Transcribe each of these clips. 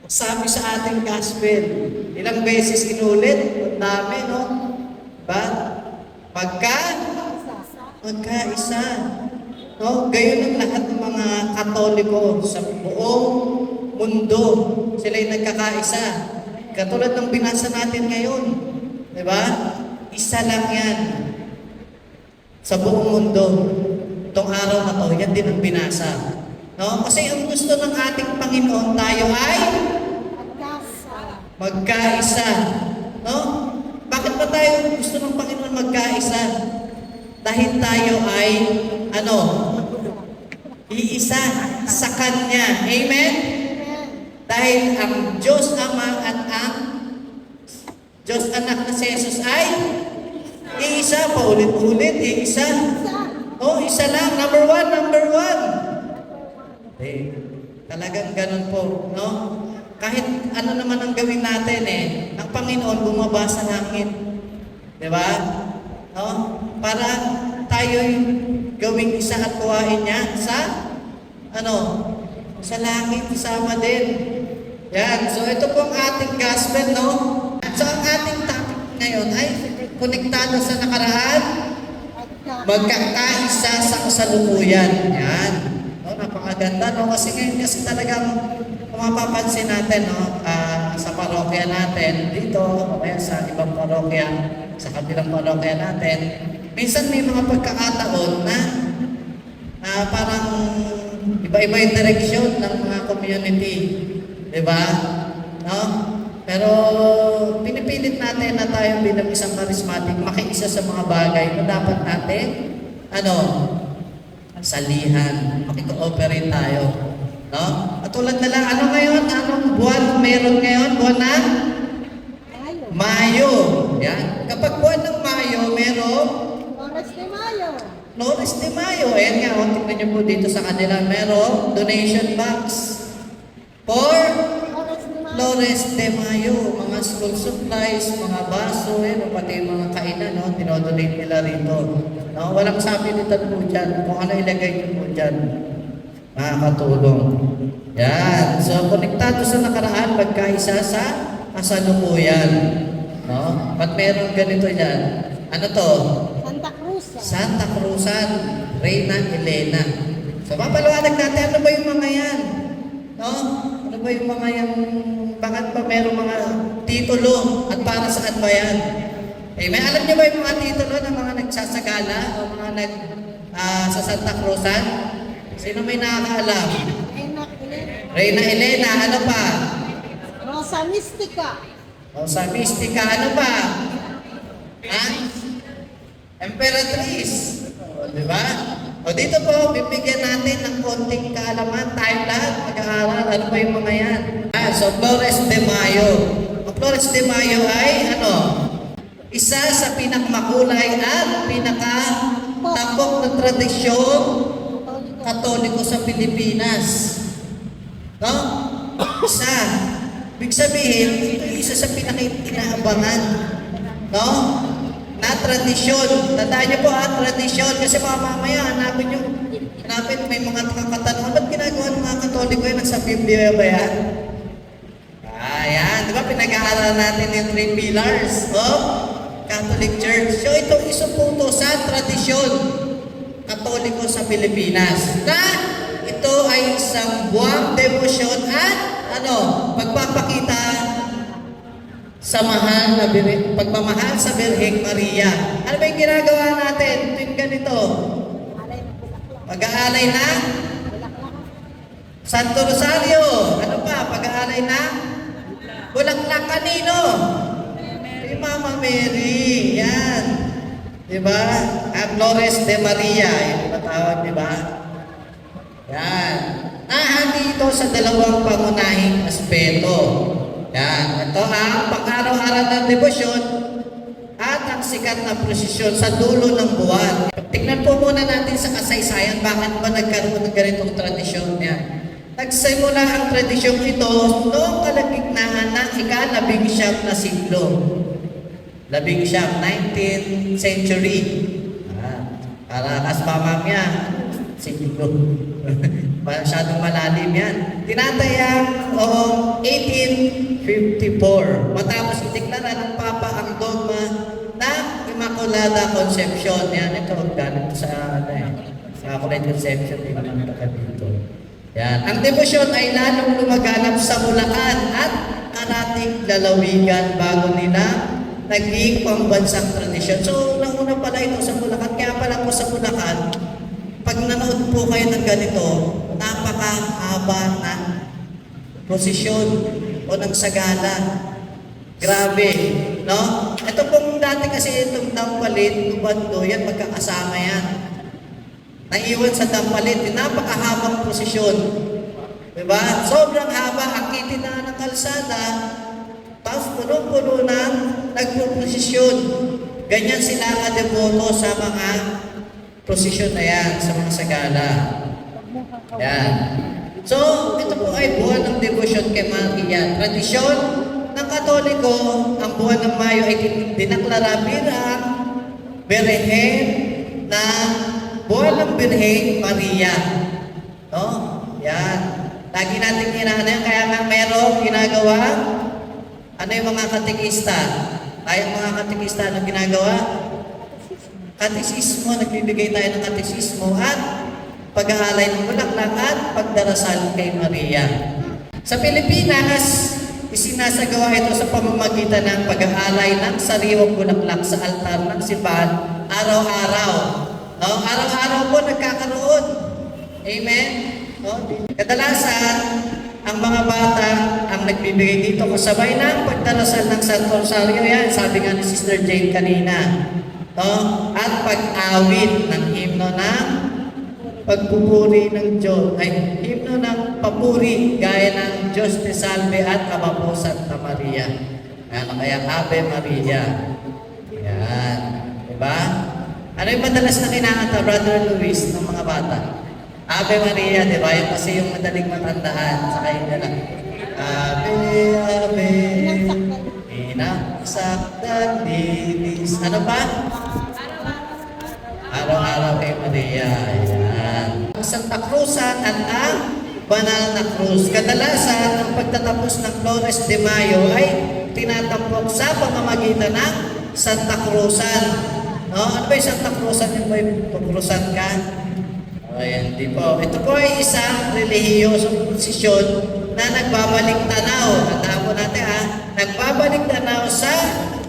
Sabi sa ating gospel, ilang beses inulit, ang dami, no? Ba? Magkaisa. No? Gayon ang lahat ng mga Katoliko sa buong mundo. Sila'y nagkakaisa. Katulad ng binasa natin ngayon. Di ba? Isa lang yan sa buong mundo. Itong araw na to, yan din ang binasa. No? Kasi ang gusto ng ating Panginoon, tayo ay magkaisa. No? Bakit ba tayo gusto ng Panginoon magkaisa? Dahil tayo ay, iisa sa Kanya. Amen? Dahil ang Diyos Ama at ang Diyos Anak na si Jesus ay iisa, paulit-ulit, iisa. Isa lang, number one. Talagang ganun po, no? Kahit ano naman ang gawin natin ang Panginoon bumaba sa langit. Di ba? No? Para tayo'y gawing isa at kuhain niya sa langit, isama din. Yan. So ito po ang ating gospel, no? So ang ating topic ngayon ay konektado sa nakaraan, magkakaisa sa kasalukuyan. Yan. No, napakaganda, no? Kasi ngayon talagang mapapansin natin, no? Sa parokya natin, dito, o kaya sa ibang parokya, sa kabilang parokya natin, minsan may mga pagkakataon na parang iba-iba yung direksyon ng mga community. Diba? No? Pero pinipilit natin na tayo bilang isang charismatic makiisa sa mga bagay na dapat natin salihan, makikooperate tayo. No? At tulad na lang, anong buwan meron ngayon? Buwan ng Mayo. Yan. Kapag buwan ng Mayo, meron Flores de Mayo. Ayan nga, tingnan nyo po dito sa kanila, meron donation box for Flores de Mayo, mga school supplies, mga baso, pati mga kainan, no? Dinodonate nila rito. No? Walang sabi nito po dyan, kung ano ilagay nyo po dyan. Makakatulong. Yan. So, konektado sa nakaraan, magkaisa sa kasalukuyan. No? Ba't meron ganito dyan? Ano to? Santa Cruzan, Reina Elena. So, mapaliwanag natin, ano ba yung mga yan? No? Ano ba yung mga yan? Bakit ba meron mga titulo at para saan ba yan? May alam niyo ba yung mga titulo ng mga nagsasagala o mga sa Santa Cruzan? Sino may nakakaalam? Reina Elena, ano pa? Rosa Mystica. Rosa Mystica, ano pa? Emperatriz. Di ba? O dito po, bibigyan natin ng konting kaalaman. Tayo lahat mag-aaral. Ano ba yung mga yan? So Flores de Mayo. Ang Flores de Mayo ay isa sa pinakamakulay at pinakatapok na tradisyon Katoliko sa Pilipinas. No? Isa. Ibig sabihin, ito isa sa pinaka-inaabangan. No? Na tradisyon. Tandaan niyo po tradisyon. Kasi mamaya, hanapin may mga katanungan. Ba't ginagawa ng mga Katoliko yan? Nasa Biblia ba yan? Ayan. Di ba pinag-aaral natin yung 3 pillars of Catholic Church. So itong isupunto sa tradisyon Katoliko sa Pilipinas. Na ito ay isang buwang demosyon at pagpapakita sa pagmamahal sa Birheng Maria. Ano ba yung ginagawa natin tuwing ganito? Pag-aalay na Santo Rosario. Ano pa? Pag-aalay na Bulaklak kanino? Kay Mama Mary. Yan. Diba? Flores de Maria. Yung tinatawag, diba? Yan. Dito sa dalawang pangunahing aspeto. Yan. Ito ang pang-araw-araw ng debosyon at ang sikat na prosesyon sa dulo ng buwan. Tignan po muna natin sa kasaysayan bakit ba nagkaroon ng ganitong tradisyon yan. Nagsimula ang tradisyong ito noong kalagitnaan ng ika-19 na siglo. 19th century. Para kas mamamya, siglo. Masyadong malalim yan. Tinatayang noong 1854. Matapos ideklara ng Papa ang dogma ng Immaculada Conception. Yan, ito, galing sa, Immaculate Conception, di naman taga dito. Yan. Ang debosyon ay lalong lumaganap sa Bulacan at karating lalawigan bago nila naging pambansang tradisyon. So, nauna pala ito sa Bulacan. Kaya pala po sa Bulacan, pag nanood po kayo ng ganito, napakahaba ng prosesyon o ng sagala. Grabe, no? Ito pong dati kasi itong Dampalit, Ubando, yan magkakasama yan. Naiwan sa Dampalit, napakahabang prosesyon. Diba? Sobrang haba, akitin na ng kalsada, tapos puno-puno na nagpo-prosesyon. Ganyan sila kadeboto sa mga prosesyon na yan, sa mga sagala. Yan. So, ito po ay buwan ng debosyon kay Maria. Tradisyon ng Katoliko, ang buwan ng Mayo ay dinaklara bilang Birhen na buwan ng Birhen Maria. No? Yan. Lagi natin ginagawa yan. Kaya nga merong ginagawa, ano yung mga katekista? Tayong mga katekista, ano ginagawa? Katekismo, nagbibigay tayo ng katekismo at pag-aalay ng bulaklak at pagdarasal kay Maria. Sa Pilipinas, isinasagawa ito sa pamamagitan ng pag-aalay ng sariwang bulaklak sa altar ng simbahan araw-araw. No? Araw-araw po nagkakaroon. Amen? No? Kadalasan, ang mga bata ang nagbibigay dito kasabay ng pagdarasal ng Santo Rosario. Yan, sabi nga ni Sister Jane kanina. No? At pag-awit ng himno ng pagpupuri ng Diyos, ay himno ng papuri gaya ng Diyos te salve at Ama po Santa Maria. Yan, kaya Ave Maria. Yan. Diba? Ano yung madalas na kinakanta, Brother Luis, ng mga bata? Ave Maria, diba? Yung kasi yung madaling matandaan sa kayo nila. Ave, Ave, inaksak dinis. Ano pa? Araw-araw kay Maria. Ayan. Ang Santa Cruzan at ang Banal na Cruz. Kadalasan, ang pagtatapos ng Flores de Mayo ay tinatampok sa pamamagitan ng Santa Cruzan. No? Ano ba yung Santa Cruzan? Yung ba yung tukrusan ka? Ayan, di po. Ito po ay isang relihiyosong posisyon na nagbabalik tanaw. Tandaan po natin ha. Nagbabalik tanaw sa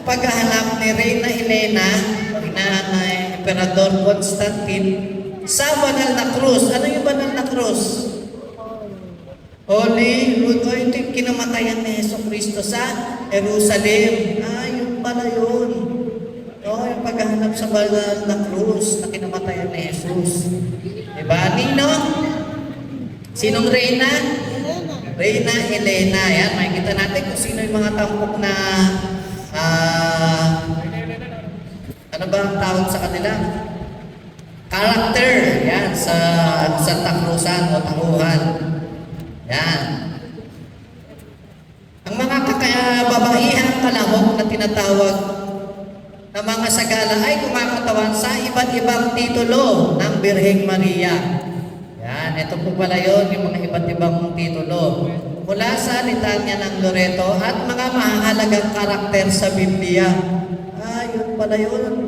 paghahanap ni Reyna Elena, na Emperador Constantine, sa Banal na Cruz. Ano yung Banal na Cruz? Holy Rood. O ito yung kinamatayan ni Jesucristo sa Jerusalem. Yun pala yun. Yung paghahanap sa Banal na Cruz na kinamatayan ni Jesus. Diba? Nino? Sinong Reyna? Reyna Elena. Yan, makikita natin kung sino yung mga tampok na ano ba ang tawag sa kanila? Character. Yan, sa Santa Cruzan o tauhan. Yan. Ang mga babaihang kalahok na tinatawag na mga sagala ay kumakatawan sa iba't ibang titulo ng Birheng Maria. Yan, ito po pala yun, yung mga iba't ibang titulo. Mula sa litanya ng Loreto at mga mahalagang karakter sa Biblia. Yun pala yun.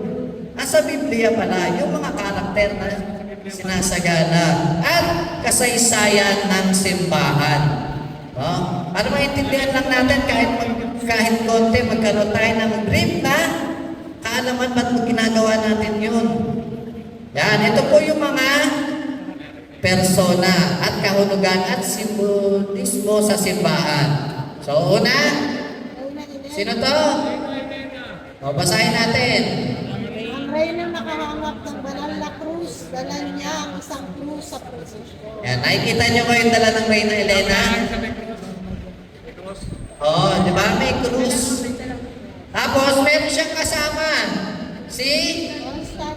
Sa Biblia pala, yung mga karakter na sinasagala at kasaysayan ng simbahan. Para maintindihan lang natin kahit konti, magkaroon tayo ng brief na kaalaman ba't ginagawa natin yun. Yan, ito po yung mga persona at kahulugan at simbolismo sa simbahan. So, una, sino to? Basahin natin. Ang reyna nakahanap ng Banal na Cruz, dala niya ang isang cruz sa prosesyon. Yan, nakikita niyo ko yung dala ng Reyna Elena? Di ba? May cruz. Tapos, meron siyang kasama. Si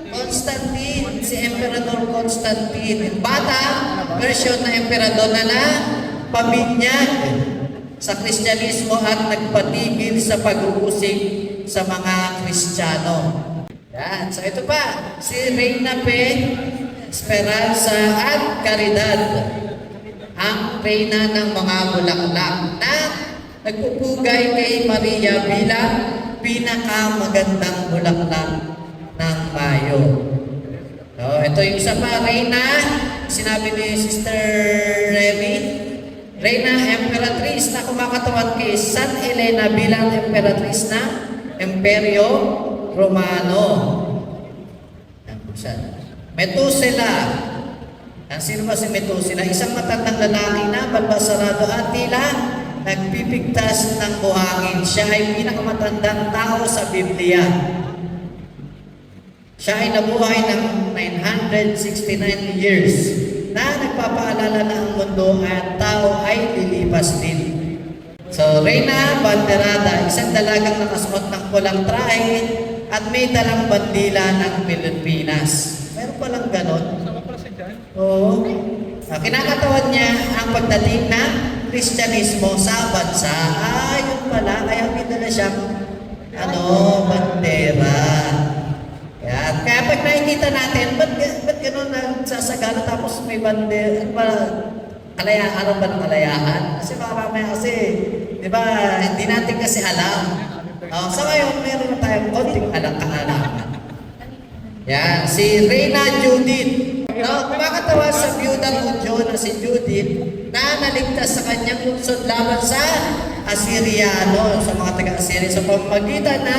Constantine, si Emperador Constantine. Bata, version na emperador na pabinyag sa Kristyanismo at nagpatigil sa pag-uusig sa mga Kristiyano. Yan. So ito pa, si Reyna P. Esperanza at Caridad. ang reyna ng mga bulaklak na nagpupugay kay Maria bilang pinakamagandang bulaklak ng Mayo. So, ito yung isa pa, reyna, sinabi ni Sister Remy, reyna emperatriz na kumakatawan kay San Elena bilang emperatriz na Imperyo Romano. Methuselah. Sino ba si Methuselah? Isang matandang lalaki na balbasarado at tila nagpipigtas ng buhangin. Siya ay pinakamatandang tao sa Biblia. Siya ay nabuhay ng 969 years na nagpapaalala na ang mundo at tao ay lilipas din. So, Reyna Banderada, isang dalagang nakasuot ng pulang trahe at may dalang bandila ng Pilipinas. Meron palang ganon. Oo. Kinakatawan niya ang pagdating ng Kristyanismo sa bansa. Yun pala. Kaya may dala siyang bandera. Yan. Kaya pag nakikita natin, ba't gano'n nagsasagana tapos may bandera? Araw ba ng kalayaan? Kasi marami kasi, di ba, hindi natin kasi alam. Sa ngayon, meron na tayong konting kaalaman. Yan, si Reyna Judith. Kumakatawan sa biyudang Hudyo na si Judith na naligtas sa kanyang lungsod laban sa Assyriano, sa mga taga-Assyria, sa pamamagitan na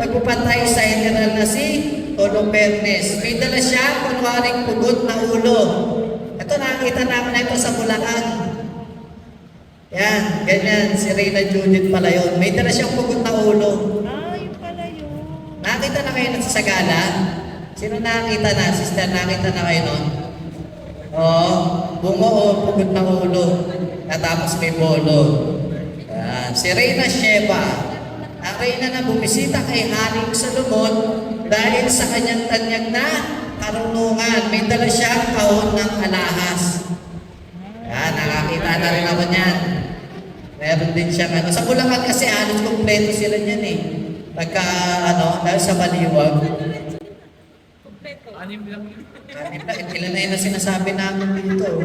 pagpupatay sa general na si Holofernes. May dala siya kunwaring pugot na ulo. Ito nakita namin na ito sa Bulacan. Yan, ganyan, si Reyna Judith pala yun. May dala siyang pugot na ulo. Yun pala yun. Nakita na kayo sa Sagala? Sino nakita na? Sister, nakita na kayo nun? Oo, bungo o pugot na ulo. At tapos may bolo. Si Reyna Sheba. Ang Reyna na bumisita kay Haring Solomon dahil sa kanyang tanyag na karunungan. May dala siyang kahon ng alahas. Yan, nakakita na rin ako niyan. Meron din siyang Sa Bulacan kasi halos kompleto sila niyan eh. Pagka dahil sa Baliwag. Anim lang yun. Ilan na yun na sinasabi namin dito.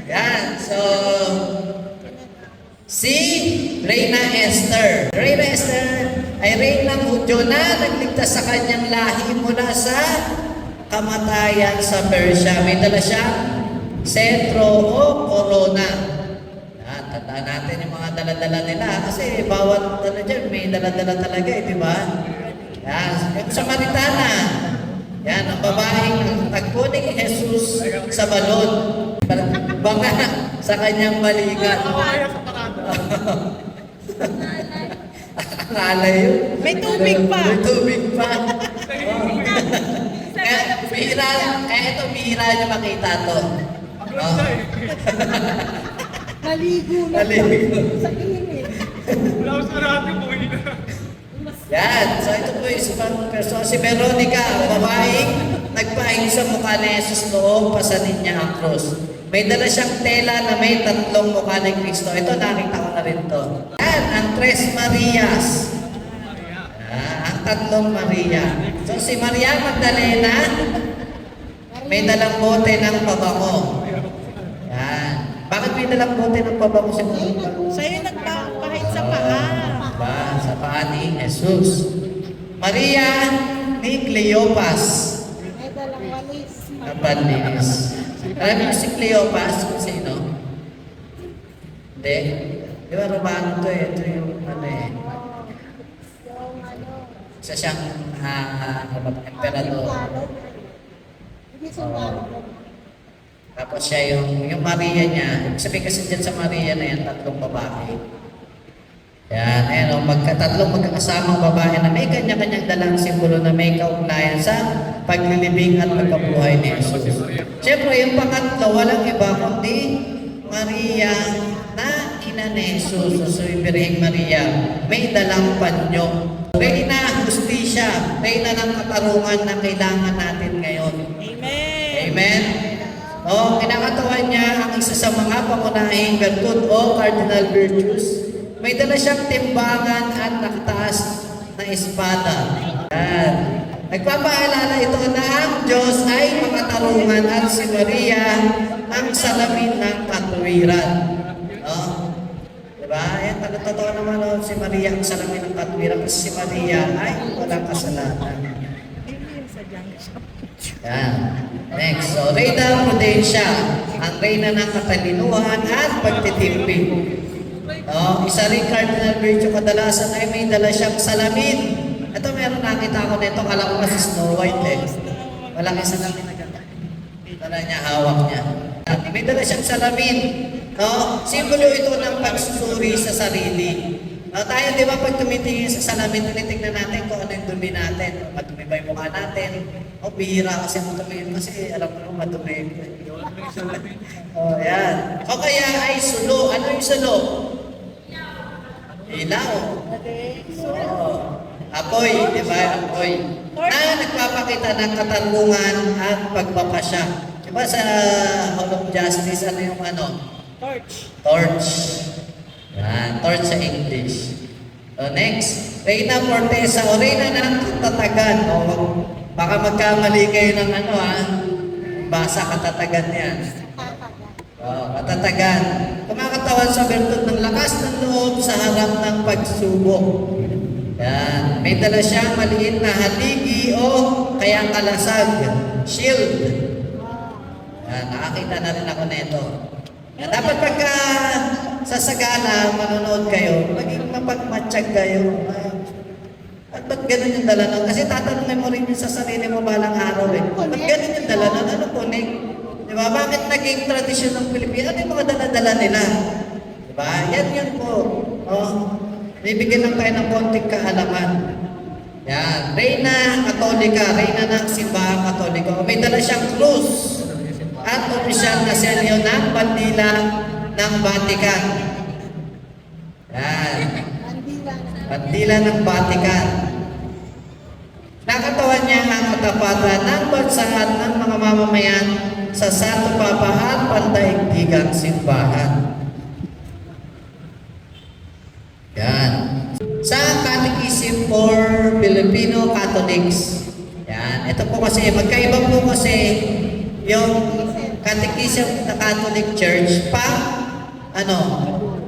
Yan, so si Reyna Esther. Reyna Esther ay reynang Hudyo na nagligtas sa kanyang lahi mula sa kamatayan sa Persia. May dala siyang sentro o corona. Yan, tandaan natin yung mga dala-dala nila kasi bawat dyan may dala-dala talaga di ba? Yan, yung Samaritana. Yan, ang babaeng tagpo ni Jesus sa balon. Banga sa kanyang balikat. Akala yun. May tubig pa. May tubig pa. Kaya ito, bihira nyo makita to. Naligo na Naligo. sa init. Wala ko sa natin po yun. Yan. So ito po yung isang person. Si Veronica, babaeng nagpaing sa mukha ni Jesus noong pasanin niya ang cross. May dala siyang tela na may 3 mukha ni Kristo. Ito, nakita ko na rin to. Yan, ang Tres Marias. Ang 3 Maria. So si Maria Magdalena, may dalang bote ng pabango. Yan. Bakit may dalang bote ng pabango si Maria? Sa'yo nagpapahit sa paa. Sa paa ni Jesus. Maria ni Cleopas. May dalang walis. Nabanlinis. Alam niyo si Cleopas kung sino? Hindi. Di ba Romano to eh? Ito yung isa siyang emperador. Hindi sundalo. Tapos siya yung Maria niya. Sabi kasi dyan sa Maria na yan, 3 babae. Yan, ayan o, tatlong magkakasamang babae na may kanya-kanyang dalang simbolo na may kaugnayan sa paglilibing at pagkabuhay ni Jesus. Siyempre, yung pangatlo, walang iba kundi Maria na ina ni Jesus. So, yung Birheng Maria, may dalang panyo. Reyna Justisya, Reyna ng katarungan na kailangan natin ngayon. Amen. Amen? Kinakatawan niya ang isa sa mga pangunahing gantod o cardinal virtues. May dala siyang timbangan at nakataas na espada. Yan. Nagpapaalala ito na ang Diyos ay makatarungan at si Maria ang salamin ng katwiran. No? Diba? Yan, totoo naman si Maria ang salamin ng katwiran kasi si Maria ay walang kasalanan. Yan. Next. So, Reyna Prudencia, ang reyna ng katalinuhan at pagtitimping. No? Isa rin cardinal virtue kadalasan ay may dala siyang salamin. Ito meron nakita ko nito, kala ko kasi Snow White eh. Walang salamin na ganda. Dala niya, hawak niya. May dala siyang salamin. No? Simbolo ito ng pagsusuri sa sarili. No, tayo, di ba, pag tumitingin sa salamin, tinitignan natin kung ano yung dumi natin. Madumi ba yung mukha natin? O, bihira kasi ang tumingin kasi alam mo naman madumi. O, yan. O kaya ay sulo. Ano yung sulo? Ilaw. Oo. Apoy, di ba? Apoy. Na nagpapakita ng katarungan at pagpapasya. Di ba sa Hall of Justice, ano yung ano? Torch. Torch. Yan, torch sa English. So next, Reyna Fortesa o Reyna ng katatagan. O, baka magkamali kayo ng ano basa katatagan yan. O, katatagan. Kumakatawan sa bertud ng lakas ng loob sa harap ng pagsubok. Yan, may dala siyang maliit na haligi o kaya kalasag. Shield. Yan, nakakita na rin ako nito. Yan, dapat pagka sa sagala, manonood kayo, maging mapagmatsyag kayo. At ba't ganun yung dala nun? Kasi tatanungin mo rin yun sa sarili mo balang araw eh. Ba't ganun yung dala nun? Ano kunik? Diba? Bakit naging tradisyon ng Pilipino? Ano yung mga dala-dala nila? Diba? Yan yun po. Oh, bibigyan lang tayo ng konting kaalaman. Yan. Reyna Katolika. Reyna ng Simbahang Katolika. May dala siyang krus at opisyal na selyo ng bandila ng Vatican. Yan. Bandila ng Vatican. Nakatawan niya ang katapatan ng bansa at ng mga mamamayan sa Santo Papa at pandaigdigang simbahan. Yan. Sa Catechism for Filipino Catholics. Yan. Ito po kasi, magkaiba po kasi yung Catechism ng Catholic Church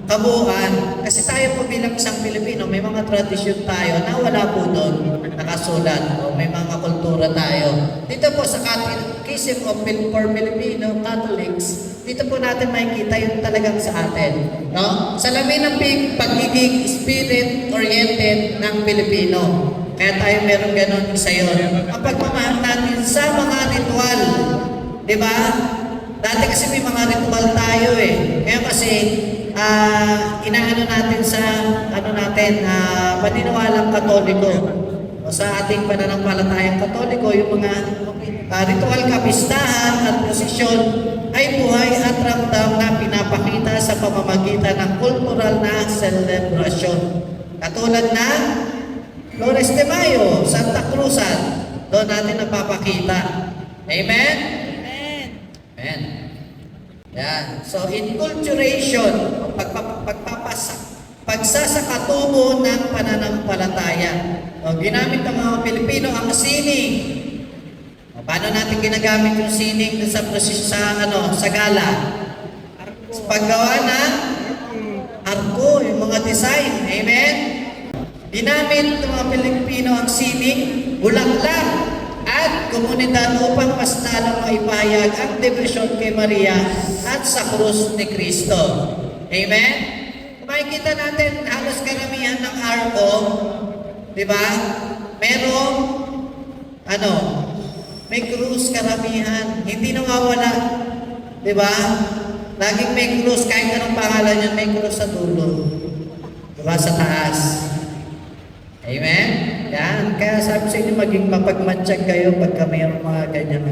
kabuuan. Kasi tayo po bilang isang Pilipino, may mga tradisyon tayo na wala po doon nakasulat. O may mga kultura tayo. Dito po sa Catechism for Filipino Catholics, dito po natin makikita yung talagang sa atin. No? Salamin ng pagiging spirit-oriented ng Pilipino. Kaya tayo meron ganon isa yun. Ang pagmamahal natin sa mga ritual. Diba? Dati kasi may mga ritual tayo eh. Kaya kasi, inaano natin sa, paniniwalang Katoliko. O sa ating pananampalatayang Katoliko, yung mga ritual kapistahan at prosesyon ay buhay at ramdam na pinapakita sa pamamagitan ng kultural na selebrasyon. Katulad ng Flores de Mayo, Santa Cruzan, doon natin napapakita. Amen? Amen. Yan. So, inculturation, pagsasakatubo ng pananampalataya. O, ginamit ng mga Pilipino ang sining. O, paano natin ginagamit yung sining sa gala? Sa paggawa ng arko, yung mga design. Amen? Ginamit ng mga Pilipino ang sining, bulaklak, at komunidad upang mas lalong maipahayag ang debosyon kay Maria at sa krus ni Kristo. Amen? Kung makikita natin, halos karamihan ng arko, di ba? Merong, may krus karamihan. Hindi nawawala. Di ba? Laging may krus, kahit anong pangalan yan, may krus sa dulo. Di ba? Sa taas. Amen? Yan. Kaya sabi sa inyo, maging mapagmatsyag kayo pagka mayroong mga ganyan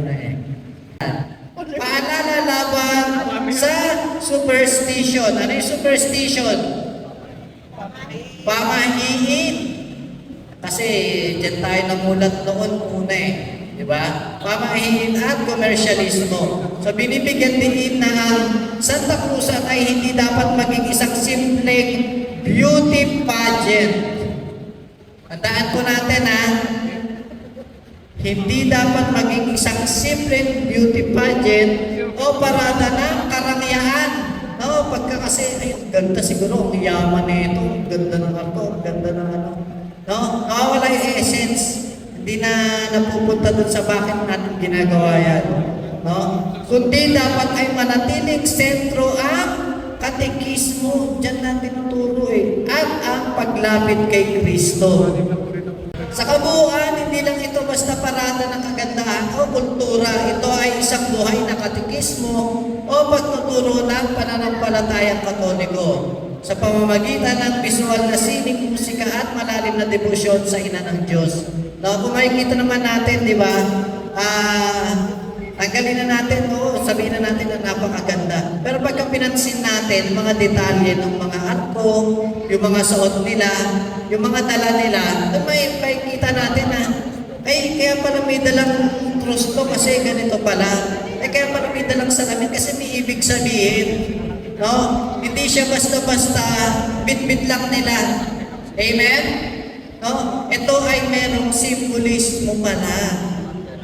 Paalala laban sa superstition. Ano yung superstition? Pamahiin. Kasi dyan tayo namulat noon una eh. Diba? Pamahiin at komersyalismo. So binibigyan din na ang Santa Cruz ay hindi dapat maging isang simpleng beauty pageant. Tandaan po natin hindi dapat maging isang simpleng beauty pageant o no, parada ng karangyaan. No, pagka kasi, ay, ang ganda siguro, ang yaman nito, ang ganda ng ako, ang ganda ng ano. No, nawawala yung essence. Hindi na napupunta dun sa bakit natin ginagawa yan. No? Kundi dapat ay manatiling sentro ang katekismo. Diyan natin tinuturo eh. At ang paglapit kay Kristo. Sa kabuuan, hindi lang ito basta parada ng kagandahan o kultura. Ito ay isang buhay na katekismo o pagtuturo ng pananampalatayang Katoliko sa pamamagitan ng visual na sining, musika at malalim na debosyon sa Ina ng Diyos. No, kung makikita naman natin, di ba, tanggalin na natin, sabihin na natin na napakaganda. Pero pagka pinansin natin, mga detalye ng mga arko, yung mga suot nila, yung mga dala nila, may makikita natin na, ay, kaya pala may dalang krus to kasi ganito pala. Ay, kaya pala may dalang salamin kasi may ibig sabihin. No? Hindi siya basta-basta bit-bit lang nila. Amen? No? Ito ay merong simbolismo pala.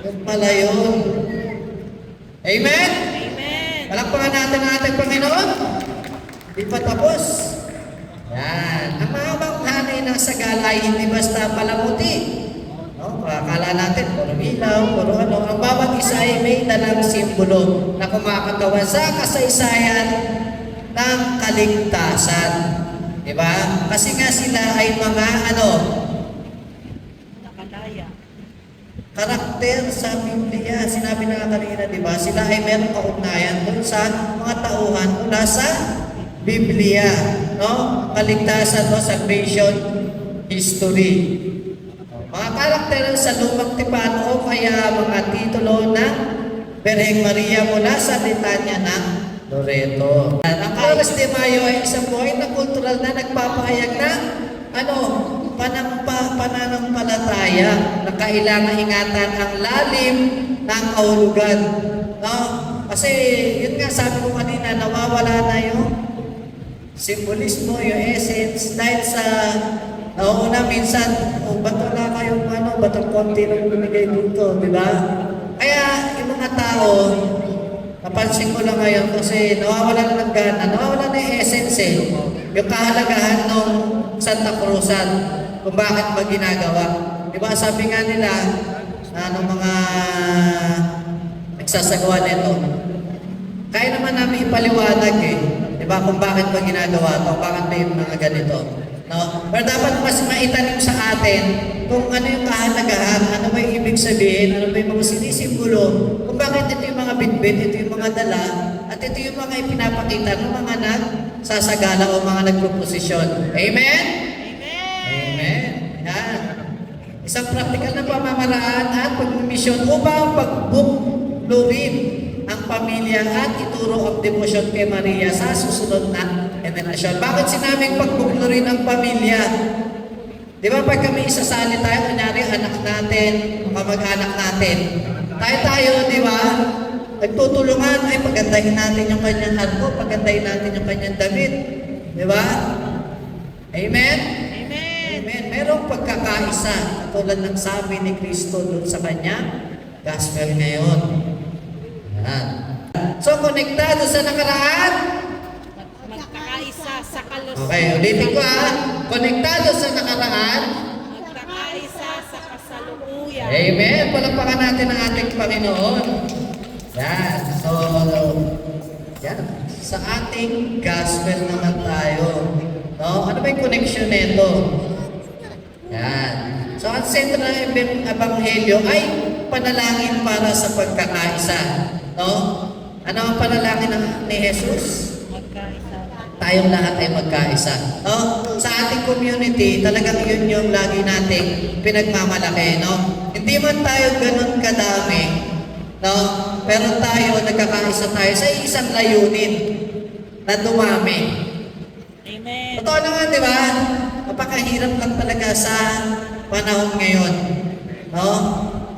Yung pala yun. Amen? Amen. Palakpakan natin ang ating Panginoon. Hindi pa tapos. Yan. Ang mahabang hanay ng sagala ay hindi basta palamuti. No? Akala natin, puro ilaw, puro ano. Ang bawat isa ay may dalang simbolo na kumakatawan sa kasaysayan ng kaligtasan. Diba? Kasi nga sila ay mga ano, karakter sa Biblia. Sinabi na kanina, di ba? Sila ay meron kaugnayan doon sa mga tauhan mula sa Biblia. No? Kaligtasan, no? Salvation history. Mga karakter sa lumang tipan o kaya mga titulo ng Birheng Maria mula sa litanya ng Loreto. Ang Alas de Mayo ay isang buhay na kultural na nagpapahayag ng pananampalataya na kailangan ingatan ang lalim ng kahulugan. No? Kasi yun nga sabi ko kanina, nawawala na yung simbolismo, yung essence dahil sa nauna minsan, ba't wala kayong ba't ang konti lang bumigay dito, di ba? Kaya yung mga tao, napansin ko lang ngayon kasi nawawala na ng gana, nawawala na yung essence eh. Yung kahalagahan ng Santa Cruzan, kung bakit ba ginagawa. Diba sabi nga nila, ng mga nagsasagawa nito, kaya naman namin ipaliwanag eh. Diba kung bakit ba ginagawa ito, bakit ba yung mga ganito. No? Pero dapat mas maitanim sa atin kung ano yung kahalagahan, ano ba yung ibig sabihin, ano ba yung mga sinisimbolo, kung bakit ito yung mga bitbit, ito yung mga dala, at ito yung mga ipinapakita ng mga nagsasagala o mga nagproposisyon. Amen? Amen. Yan. Isang praktikal na pamamaraan at pagmimisyon upang pagbuklurin ang pamilya at ituro ang debosyon kay Maria sa susunod na generasyon. Bakit sinabing pagbuklurin ang pamilya? Di ba pag kami isasali tayo, kunyari anak natin, kamag-anak natin, tayo, di ba? Nagtutulungan, ay pagandahin natin yung kanyang harko, pagandahin natin yung kanyang damit. Di ba? Amen? Amen. Merong pagkakaisa, tulad ng sabi ni Kristo doon sa kanyang gospel ngayon. Yan. So, konektado sa nakaraan? Magkakaisa sa kalusugan. Okay, ulitin ko konektado sa nakaraan? Magkakaisa sa kasalukuyan. Amen. Palakpakan natin ang ating Panginoon. Yan. So, yan. Sa ating gospel naman tayo. No? Ano ba yung connection nito? Yan. So, ang sentro ng Ebanghelyo ay panalangin para sa pagkakaisa. No? Ano ang panalangin ni Jesus? Tayong lahat ay magkaisa. No? Sa ating community, talagang yun yung lagi nating pinagmamalaki. No? Hindi man tayo ganun kadami, no? Pero tayo, nagkakaisa tayo sa isang layunin na dumami. Amen. Totoo naman, di ba? Napakahirap lang talaga sa panahon ngayon. No?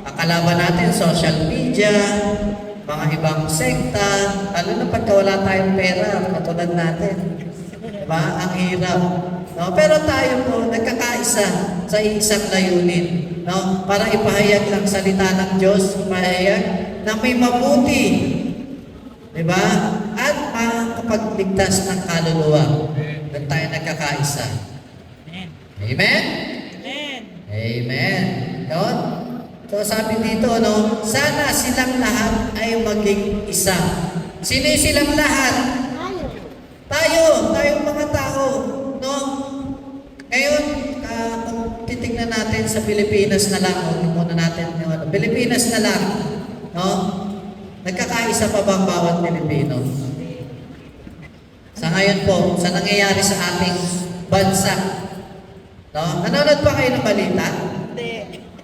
Akalaban natin social media, mga ibang sekta, lalo na pagka wala tayong pera, katulad natin. Diba? Ang hirap. No? Pero tayo po, nagkakaisa sa isang layunin. No? Para ipahayag lang salita ng Diyos, ipahayag na may mabuti Diba? At makakapagligtas ng kaluluwa. Doon tayo nagkakaisa. Amen. Amen? Amen. Amen. Yun. So sabi dito, no, sana silang lahat ay maging isa. Sino yung silang lahat? Tayong mga tao, no? Ngayon, kung titignan natin sa Pilipinas na lang, muna natin yung ano, Pilipinas na lang, no? Nagkakaisa pa ba ang bawat Pilipino? Sa ngayon po, sa nangyayari sa ating bansa, no? Nanonood pa kayo ng balita? Hindi.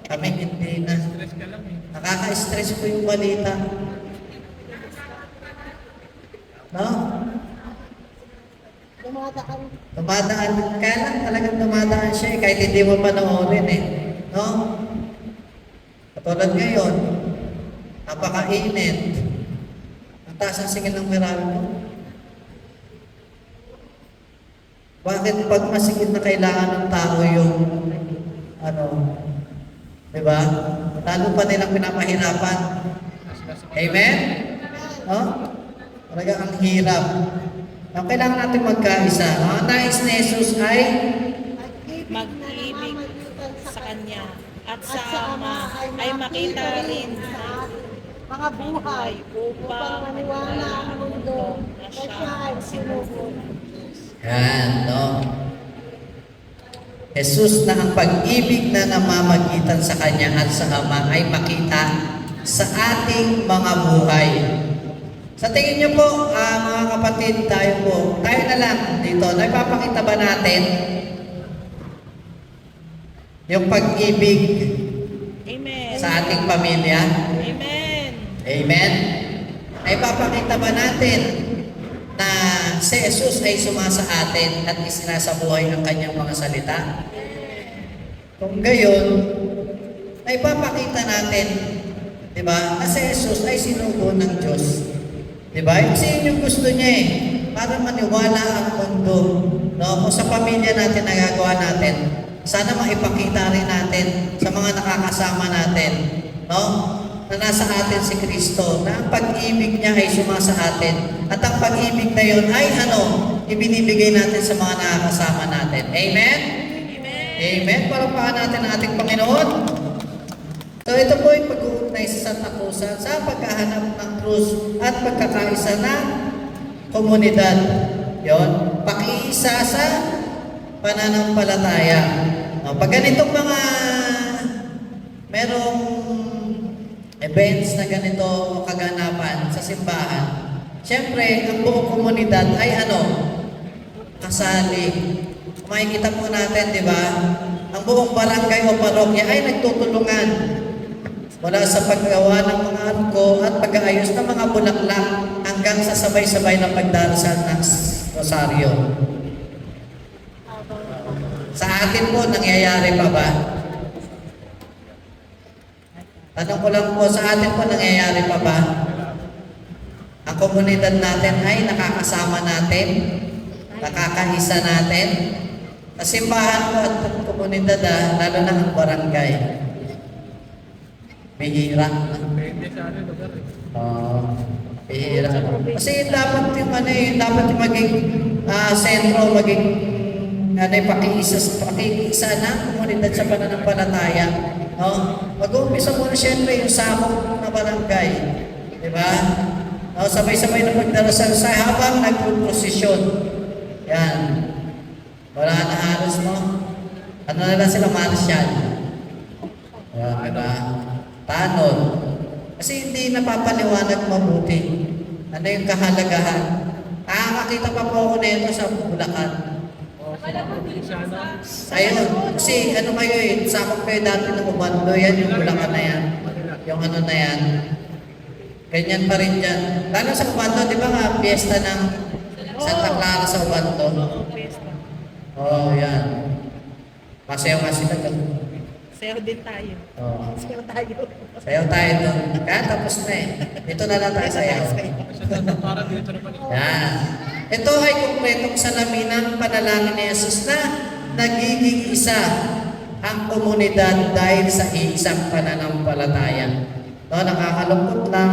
Kami hindi na. Stress ka lang eh. Nakaka-stress po yung balita. No? Dumadaan. Kaya lang talagang dumadaan siya eh, kahit hindi mo panoorin eh. No? Katulad ngayon, napakainit. Ang taas ang singil ng Meralco mo. Bakit pag masigit na kailangan ng tao yung ano, di ba? Lalo pa nilang pinapahirapan. Amen? No? Talaga ang hirap. Ang kailangan natin magkaisa. Ang nais ni Jesus ay Mag-ibig sa Kanya at sa Ama ay makita rin sa mga buhay upang maniwala ang mundo na na siya ay sinugo. yan, no? Jesus na ang pag-ibig na namamagitan sa Kanya at sa Ama ay makita sa ating mga buhay. Sa tingin niyo po, mga kapatid, tayo na lang dito, naipapakita ba natin yung pag-ibig Amen. sa ating pamilya? Amen. Amen? Naipapakita ba natin na si Jesus ay sumasa atin at isinasabuhay ang kanyang mga salita? Kung gayon, naipapakita natin, di ba, na si Jesus ay sinugo ng Diyos. Diba? Kasi yun yung gusto niya eh. Para maniwala ang mundo. No? Kung sa pamilya natin nagagawa natin, sana maipakita rin natin sa mga nakakasama natin, no? Na nasa atin si Kristo, na ang pag-ibig niya ay sumasa atin. At ang pag-ibig na yun ay ibinibigay natin sa mga nakakasama natin. Amen? Amen. Amen. Palakpakan natin ang ating Panginoon. So ito po yung pag-uugnay sa Santa Cruz sa pagkahanap ng krus at pagkakaisa ng komunidad. Yon, pakiisa sa pananampalataya. Pag ganitong mga merong events na ganito o kaganapan sa simbahan, siyempre ang buong komunidad ay kasali. Kung makikita po natin, di ba? Ang buong barangay o parokya ay nagtutulungan mula sa paggawa ng mga arko at pag-aayos ng mga bulaklak hanggang sa sabay-sabay na pagdarasal ng rosaryo. Sa atin po, nangyayari pa ba? Tanong ko lang po, sa atin po, nangyayari pa ba? Ang komunidad natin ay nakakasama natin, nakakaisa natin. Sa simbahan po at komunidad, lalo na ang barangay. Bihira. Depende sa ano lugar eh. Bihira. Kasi dapat yung dapat yung maging sentro, maging pakikiisa ng komunidad sa pananampalataya. No? Mag-uumpisa muna siyempre yung sakop na barangay. Di ba? No, sabay-sabay na pagdarasal sa habang nagpuprosesyon. Yan. Wala na halos mo. Ano na lang sila, martial. Yan, di ba? Tanod. Kasi hindi napapaliwanag mabuti. Ano yung kahalagahan? Nakakakita pa po ako na ito sa Bulacan. Ayun. Kasi ano kayo eh, sakop kayo dati ng Ubando, yan yung Bulacan na yan. Yung ano na yan. Ganyan pa rin dyan. Lalo sa Ubando, di ba nga, piyesta ng Santa Clara sa Ubando? Oo, yan. Masayaw nga sila doon. Sayo din tayo. Oo. Sayo tayo. Sayaw tayo doon. Kaya tapos na eh. Dito na lang tayo sayaw. Para dito na pala. Yan. Ito ay kumpletong salamin ng panalangin ni Jesus na nagiging isa ang komunidad dahil sa isang pananampalataya. No, nakakalungkot lang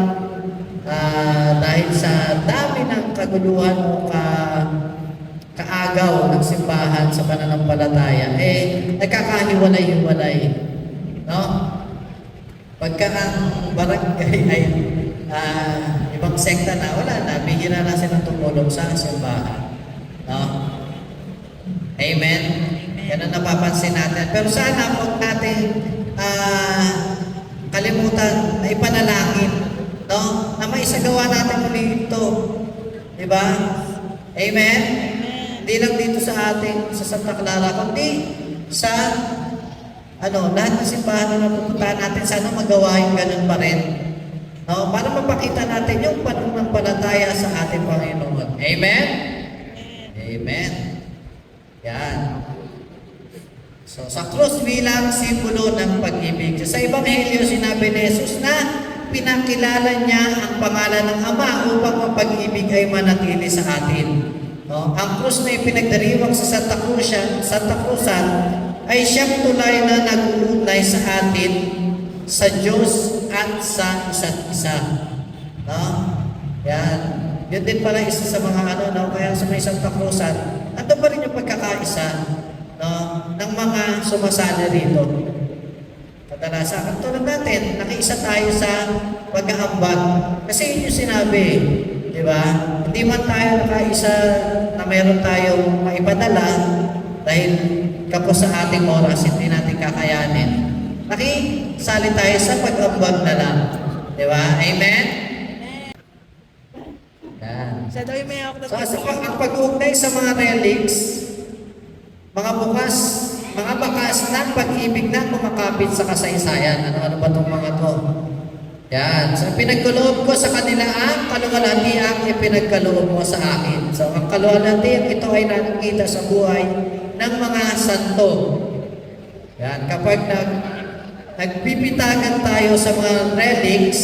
dahil sa dami ng kaguluhan o kaagaw ng simbahan sa pananampalataya, nagkakahiwalay-hiwalay. No? Pagka ang barangay ay ibang sekta na, wala na, bihira na silang tumulong sa simbahan. No? Amen? Yan ang napapansin natin. Pero sana huwag natin kalimutan na ipanalangin, no? Na maisagawa natin ulit ito. Diba? Amen? Hindi lang dito sa Santa Clara, kundi sa lahat ng simbahan na napupuntahan natin, sana magawa yung ganun pa rin. No? Para mapakita natin yung pananampalataya sa ating Panginoon. Amen? Amen. Yan. So, sa krus bilang simbolo ng pag-ibig. Sa Ebanghelyo, sinabi ni Jesus na pinakilala niya ang pangalan ng Ama upang ang pag-ibig ay manatili sa atin. No? Ang krus na ipinagdiriwang sa Santa Cruzan ay siyang tulay na nag-uugnay sa atin, sa Diyos at sa isa't isa. No? Yan. Yun din pala isa sa mga kaya sa may Santa Cruzan, ando pa rin yung pagkakaisa, no, ng mga sumasali rito. Kadalasan, tulad natin, nakiisa tayo sa pag-aambag. Kasi yun yung sinabi, di ba? Hindi man tayo nakaisa na meron tayong maipadala dahil kapos sa ating oras, hindi natin kakayanin. Nakisali tayo sa pag-aambag na lang. Di ba? Amen? Yan. Siya daw yung may ako na So, ang pag-uugnay sa mga relics, mga bakas ng pag-ibig na kumakapit sa kasaysayan. Ano ba itong mga to? Yan. So, pinagkaloob ko sa kanila ang kaluwalhatiang ipinagkaloob mo sa akin. So, ang kaluwalhatiang ito ay nakikita sa buhay ng mga santo. Yan. Kapag nagbibitagan tayo sa mga relics,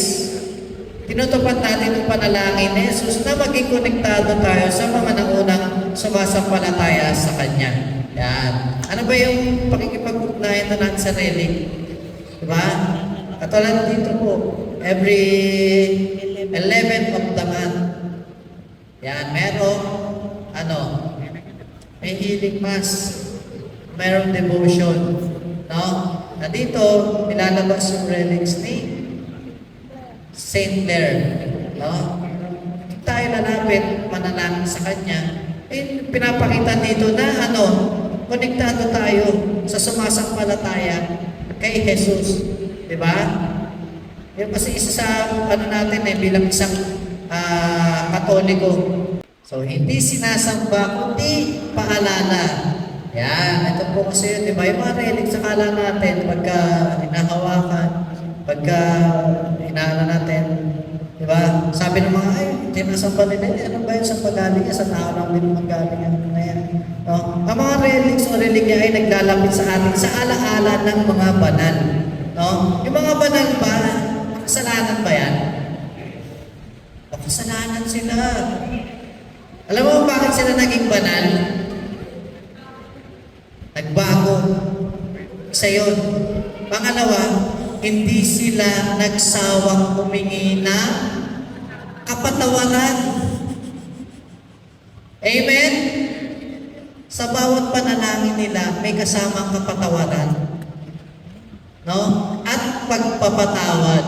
tinutupad natin ang panalangin ni Jesus na maging konektado tayo sa mga naunang sumasampalataya sa Kanya. Yan. Ano ba yung pakikipag-ugnayan na natin sa relic? Diba? Katulad dito po, every 11th of the month. Yan, merong may healing mass, merong devotion. No? Na dito, nilalabas yung relics ni Saint Clare. No? Tayo lalapit, manalangin sa Kanya. Pinapakita dito na konektado tayo sa sumasampalataya kay Jesus. Diba? Yung kasi isa sa natin bilang isang Katoliko. So, hindi sinasamba, kundi paalala. Yan. Ito po kasi, diba, yung mga relics sa kala natin, pagka hinahawakan, pagka hinahala natin, diba? Sabi ng mga, tinasamba nila, ano ba yun sa pagaling? Sa tao lang din magaling. Ano na yan? No? Ang mga relics o religya ay naglalapit sa atin sa alaala ng mga banal. No? Yung mga banal ba, kasalanan ba yan? O kasalanan sila. Alam mo bakit sila naging banal? Nagbago. Isa yun. Pangalawa, hindi sila nagsawang humingi ng kapatawaran. Amen? Sa bawat panalangin nila, may kasamang kapatawaran. No? At pagpapatawad.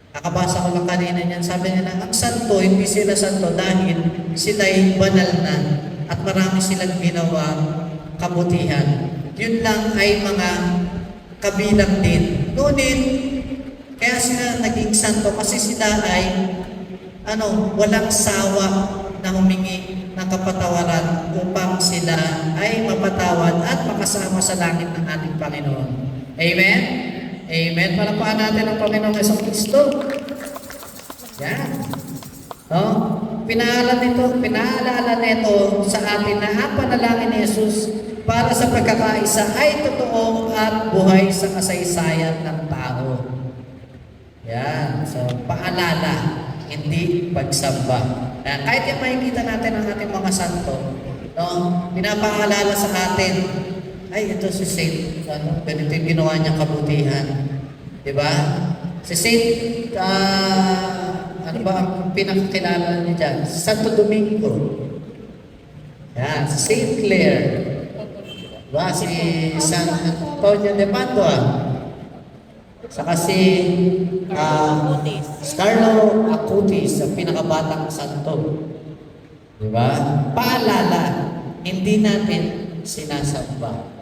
Kakabasa ko lang kanina niyan, sabi nila, ang santo, hindi sila santo dahil sila'y banal na at marami silang ginawang kabutihan. Yun lang ay mga kabilang din. Ngunit, kaya sila naging santo kasi sila ay walang sawa na humingi ng kapatawaran upang sila ay mapatawad at makasama sa langit ng ating Panginoon. Amen? Amen. Palakpakan natin ang Panginoong Jesucristo. Yan. No? Pinaalala nito sa atin na ang panalangin ni Jesus para sa pagkakaisa ay totoo at buhay sa kasaysayan ng tao. Yan. So, paalala, hindi pagsamba. Kahit yung makikita natin ang ating mga santo, no? Pinapaalala sa atin, ay, ito si Saint, ganito yung ginawa niyang kabutihan. Diba? Si Saint Ano ba ang pinakakilala niya dyan? Santo Domingo. Yan, St. Clair. Diba? Si San Antonio de Padua. Saka si Carlo Acutis, ang pinakabatang santo. Diba? Paalala, hindi natin sinasamba.